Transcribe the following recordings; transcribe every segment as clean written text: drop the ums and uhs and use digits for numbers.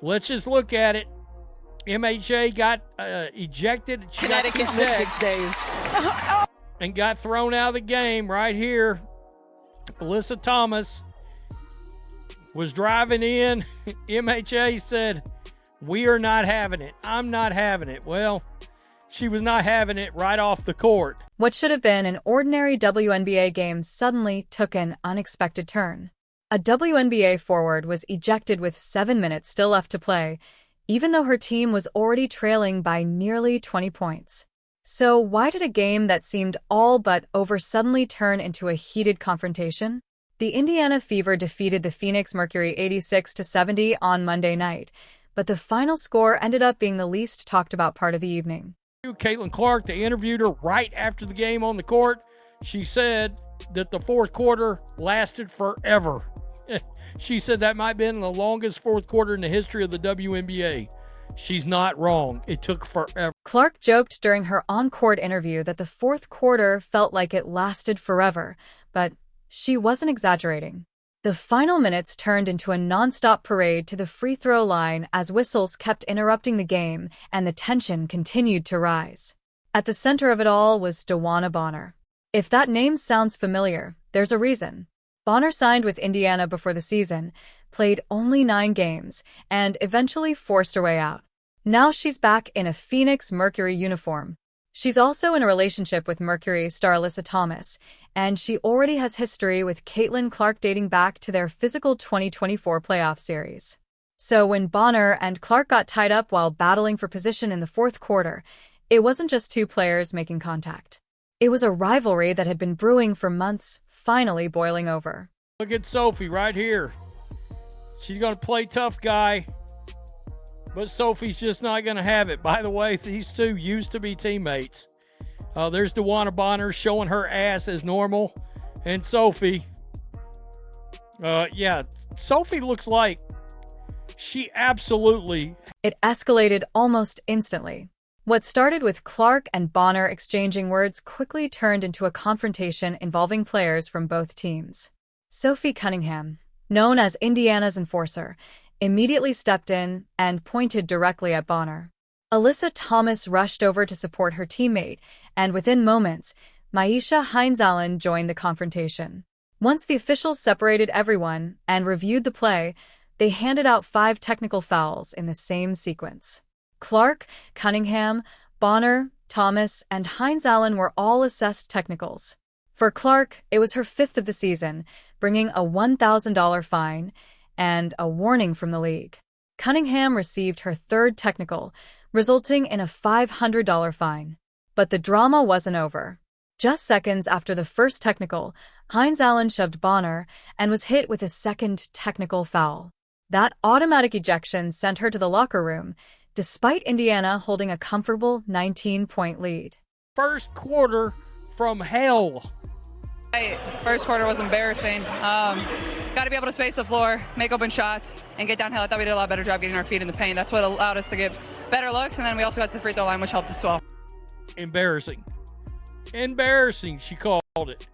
Let's just look at it. MHA got ejected. Connecticut Mystics days. And got thrown out of the game right here. Alyssa Thomas was driving in. MHA said, "We are not having it. I'm not having it." Well, she was not having it right off the court. What should have been an ordinary WNBA game suddenly took an unexpected turn. A WNBA forward was ejected with 7 minutes still left to play, even though her team was already trailing by nearly 20 points. So why did a game that seemed all but over suddenly turn into a heated confrontation? The Indiana Fever defeated the Phoenix Mercury 86-70 on Monday night, but the final score ended up being the least talked about part of the evening. Caitlin Clark, they interviewed her right after the game on the court. She said that the fourth quarter lasted forever. She said that might have been the longest fourth quarter in the history of the WNBA. She's not wrong. It took forever. Clark joked during her on-court interview that the fourth quarter felt like it lasted forever, but she wasn't exaggerating. The final minutes turned into a nonstop parade to the free throw line as whistles kept interrupting the game and the tension continued to rise. At the center of it all was DeWanna Bonner. If that name sounds familiar, there's a reason. Bonner signed with Indiana before the season, played only 9 games, and eventually forced her way out. Now she's back in a Phoenix Mercury uniform. She's also in a relationship with Mercury star Alyssa Thomas, and she already has history with Caitlin Clark dating back to their physical 2024 playoff series. So when Bonner and Clark got tied up while battling for position in the fourth quarter, it wasn't just two players making contact. It was a rivalry that had been brewing for months, finally boiling over. Look at Sophie right here. She's going to play tough guy, but Sophie's just not going to have it. By the way, these two used to be teammates. There's DeWanna Bonner showing her ass as normal, and Sophie. Sophie looks like she absolutely... It escalated almost instantly. What started with Clark and Bonner exchanging words quickly turned into a confrontation involving players from both teams. Sophie Cunningham, known as Indiana's enforcer, immediately stepped in and pointed directly at Bonner. Alyssa Thomas rushed over to support her teammate, and within moments, Myisha Hines-Allen joined the confrontation. Once the officials separated everyone and reviewed the play, they handed out 5 technical fouls in the same sequence. Clark, Cunningham, Bonner, Thomas, and Hines-Allen were all assessed technicals. For Clark, it was her 5th of the season, bringing a $1,000 fine and a warning from the league. Cunningham received her 3rd technical, resulting in a $500 fine. But the drama wasn't over. Just seconds after the first technical, Hines-Allen shoved Bonner and was hit with a 2nd technical foul. That automatic ejection sent her to the locker room, despite Indiana holding a comfortable 19-point lead. First quarter from hell. First quarter was embarrassing. Got to be able to space the floor, make open shots, and get downhill. I thought we did a lot better job getting our feet in the paint. That's what allowed us to get better looks, and then we also got to the free throw line, which helped as well. Embarrassing. Embarrassing, she called it.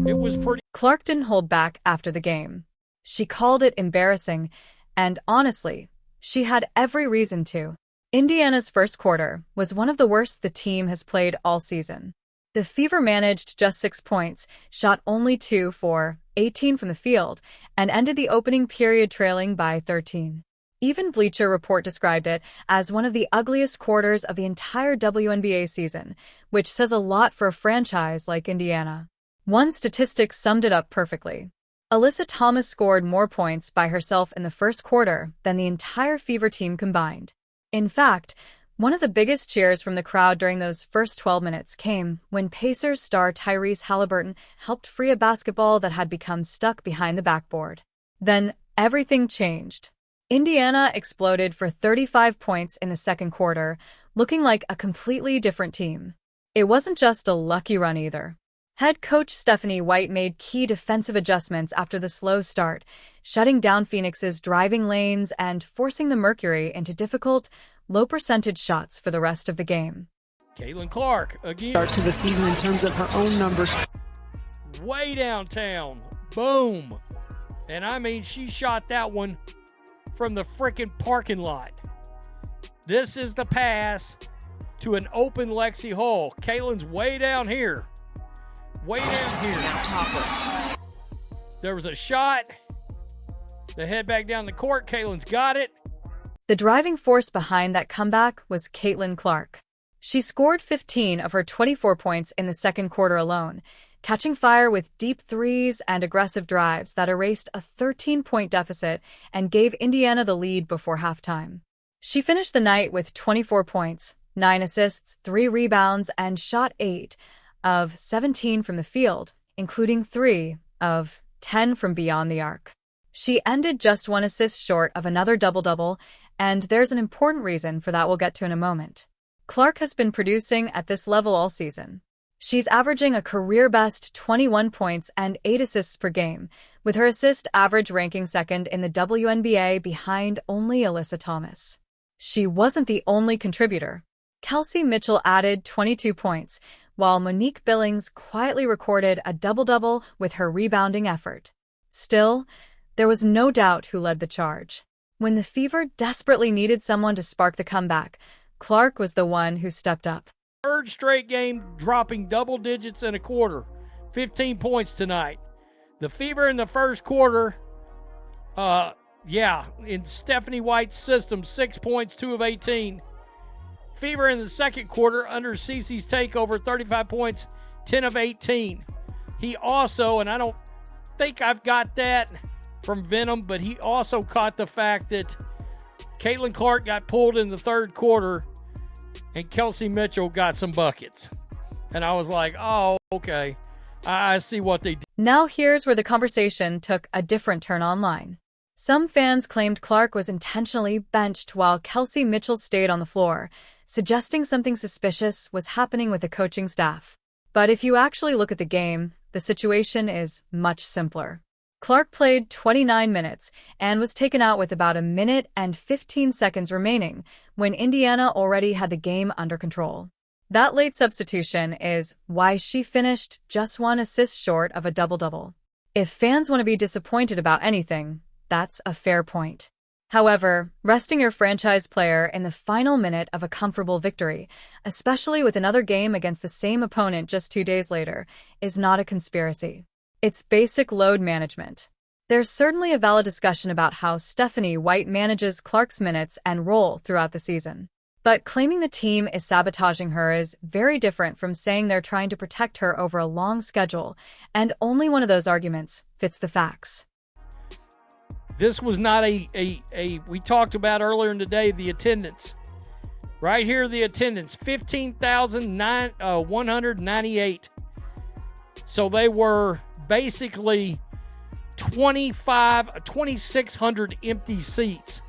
It was pretty... Clark didn't hold back after the game. She called it embarrassing, and honestly, she had every reason to. Indiana's first quarter was one of the worst the team has played all season. The Fever managed just 6 points, shot only 2 for 18 from the field, and ended the opening period trailing by 13. Even Bleacher Report described it as one of the ugliest quarters of the entire WNBA season, which says a lot for a franchise like Indiana. One statistic summed it up perfectly. Alyssa Thomas scored more points by herself in the first quarter than the entire Fever team combined. In fact, one of the biggest cheers from the crowd during those first 12 minutes came when Pacers star Tyrese Haliburton helped free a basketball that had become stuck behind the backboard. Then everything changed. Indiana exploded for 35 points in the second quarter, looking like a completely different team. It wasn't just a lucky run either. Head coach Stephanie White made key defensive adjustments after the slow start, shutting down Phoenix's driving lanes and forcing the Mercury into difficult, low-percentage shots for the rest of the game. Caitlin Clark, again. Start to the season in terms of her own numbers. Way downtown. Boom. And I mean, she shot that one from the frickin' parking lot. This is the pass to an open Lexi Hull. Caitlin's way down here. Way down here. There was a shot. They head back down the court. Caitlin's got it. The driving force behind that comeback was Caitlin Clark. She scored 15 of her 24 points in the second quarter alone, catching fire with deep threes and aggressive drives that erased a 13-point deficit and gave Indiana the lead before halftime. She finished the night with 24 points, 9 assists, 3 rebounds, and shot 8 of 17 from the field, including 3 of 10 from beyond the arc. She ended just 1 assist short of another double-double, and there's an important reason for that we'll get to in a moment. Clark has been producing at this level all season. She's averaging a career-best 21 points and 8 assists per game, with her assist average ranking second in the WNBA behind only Alyssa Thomas. She wasn't the only contributor. Kelsey Mitchell added 22 points, while Monique Billings quietly recorded a double-double with her rebounding effort. Still, there was no doubt who led the charge. When the Fever desperately needed someone to spark the comeback, Clark was the one who stepped up. Third straight game dropping double digits in a quarter. 15 points tonight. The Fever in the first quarter, in Stephanie White's system, 6 points, 2 of 18. Fever in the second quarter under Cece's takeover, 35 points, 10 of 18. He also, and I don't think I've got that from Venom, but he also caught the fact that Caitlin Clark got pulled in the third quarter and Kelsey Mitchell got some buckets. And I was like, oh, okay. I see what they did. Now here's where the conversation took a different turn online. Some fans claimed Clark was intentionally benched while Kelsey Mitchell stayed on the floor, suggesting something suspicious was happening with the coaching staff. But if you actually look at the game, the situation is much simpler. Clark played 29 minutes and was taken out with about a minute and 15 seconds remaining when Indiana already had the game under control. That late substitution is why she finished just 1 assist short of a double-double. If fans want to be disappointed about anything, that's a fair point. However, resting your franchise player in the final minute of a comfortable victory, especially with another game against the same opponent just 2 days later, is not a conspiracy. It's basic load management. There's certainly a valid discussion about how Stephanie White manages Clark's minutes and role throughout the season. But claiming the team is sabotaging her is very different from saying they're trying to protect her over a long schedule, and only one of those arguments fits the facts. This was not we talked about earlier in the day, the attendance. Right here, the attendance, 15,198. So they were basically 2,600 empty seats.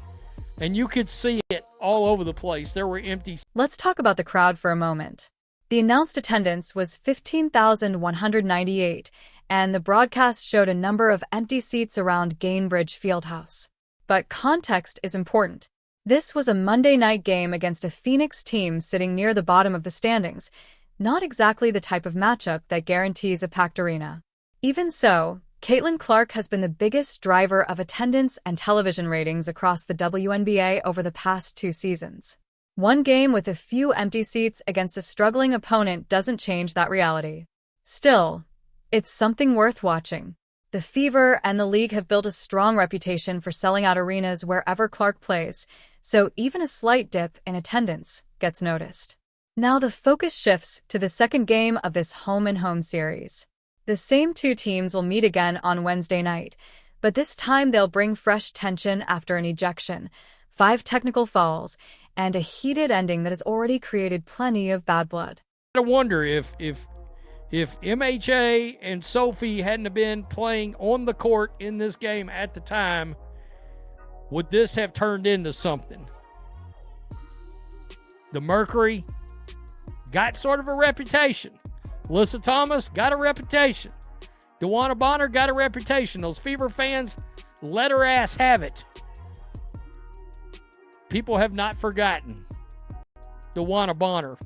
And you could see it all over the place. There were empty seats. Let's talk about the crowd for a moment. The announced attendance was 15,198, and the broadcast showed a number of empty seats around Gainbridge Fieldhouse. But context is important. This was a Monday night game against a Phoenix team sitting near the bottom of the standings, not exactly the type of matchup that guarantees a packed arena. Even so, Caitlin Clark has been the biggest driver of attendance and television ratings across the WNBA over the past 2 seasons. One game with a few empty seats against a struggling opponent doesn't change that reality. Still, it's something worth watching. The Fever and the league have built a strong reputation for selling out arenas wherever Clark plays, so even a slight dip in attendance gets noticed. Now the focus shifts to the second game of this home-and-home series. The same 2 teams will meet again on Wednesday night, but this time they'll bring fresh tension after an ejection, 5 technical fouls, and a heated ending that has already created plenty of bad blood. I wonder if MHA and Sophie hadn't have been playing on the court in this game at the time, would this have turned into something? The Mercury got sort of a reputation. Alyssa Thomas got a reputation. DeWanna Bonner got a reputation. Those Fever fans let her ass have it. People have not forgotten DeWanna Bonner.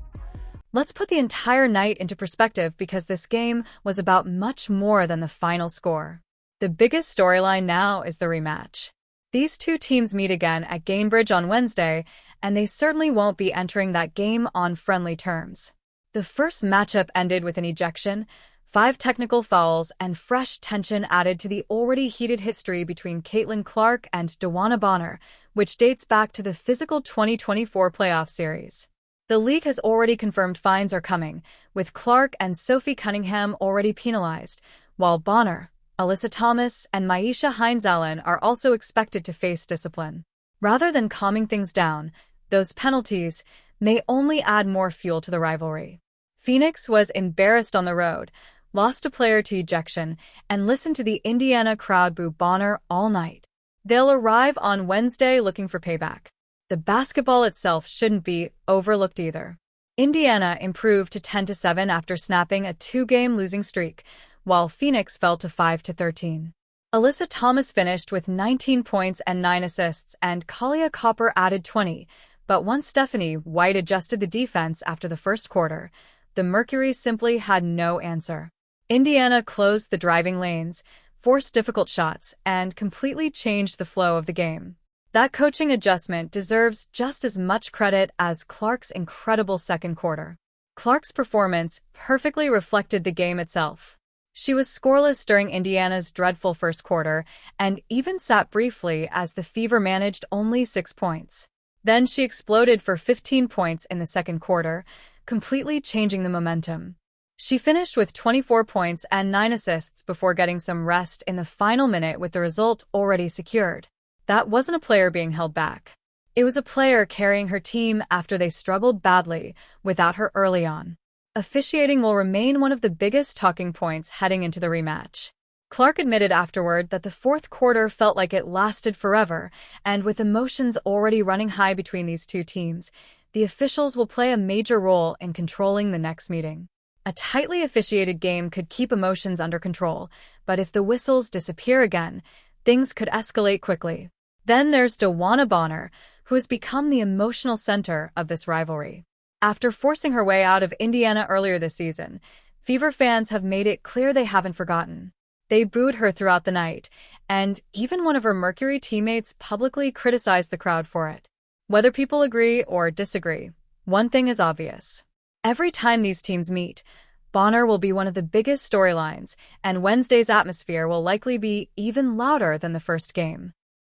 Let's put the entire night into perspective because this game was about much more than the final score. The biggest storyline now is the rematch. These two teams meet again at Gainbridge on Wednesday, and they certainly won't be entering that game on friendly terms. The first matchup ended with an ejection, 5 technical fouls, and fresh tension added to the already heated history between Caitlin Clark and DeWanna Bonner, which dates back to the physical 2024 playoff series. The league has already confirmed fines are coming, with Clark and Sophie Cunningham already penalized, while Bonner, Alyssa Thomas, and Myisha Hines-Allen are also expected to face discipline. Rather than calming things down, those penalties may only add more fuel to the rivalry. Phoenix was embarrassed on the road, lost a player to ejection, and listened to the Indiana crowd boo Bonner all night. They'll arrive on Wednesday looking for payback. The basketball itself shouldn't be overlooked either. Indiana improved to 10-7 after snapping a 2-game losing streak, while Phoenix fell to 5-13. Alyssa Thomas finished with 19 points and 9 assists, and Kalia Copper added 20, but once Stephanie White adjusted the defense after the first quarter, the Mercury simply had no answer. Indiana closed the driving lanes, forced difficult shots, and completely changed the flow of the game. That coaching adjustment deserves just as much credit as Clark's incredible second quarter. Clark's performance perfectly reflected the game itself. She was scoreless during Indiana's dreadful first quarter and even sat briefly as the Fever managed only 6 points. Then she exploded for 15 points in the second quarter, completely changing the momentum. She finished with 24 points and 9 assists before getting some rest in the final minute with the result already secured. That wasn't a player being held back. It was a player carrying her team after they struggled badly without her early on. Officiating will remain one of the biggest talking points heading into the rematch. Clark admitted afterward that the fourth quarter felt like it lasted forever, and with emotions already running high between these two teams, the officials will play a major role in controlling the next meeting. A tightly officiated game could keep emotions under control, but if the whistles disappear again, things could escalate quickly. Then there's DeWanna Bonner, who has become the emotional center of this rivalry. After forcing her way out of Indiana earlier this season, Fever fans have made it clear they haven't forgotten. They booed her throughout the night, and even one of her Mercury teammates publicly criticized the crowd for it. Whether people agree or disagree, one thing is obvious. Every time these teams meet, Bonner will be one of the biggest storylines, and Wednesday's atmosphere will likely be even louder than the first game.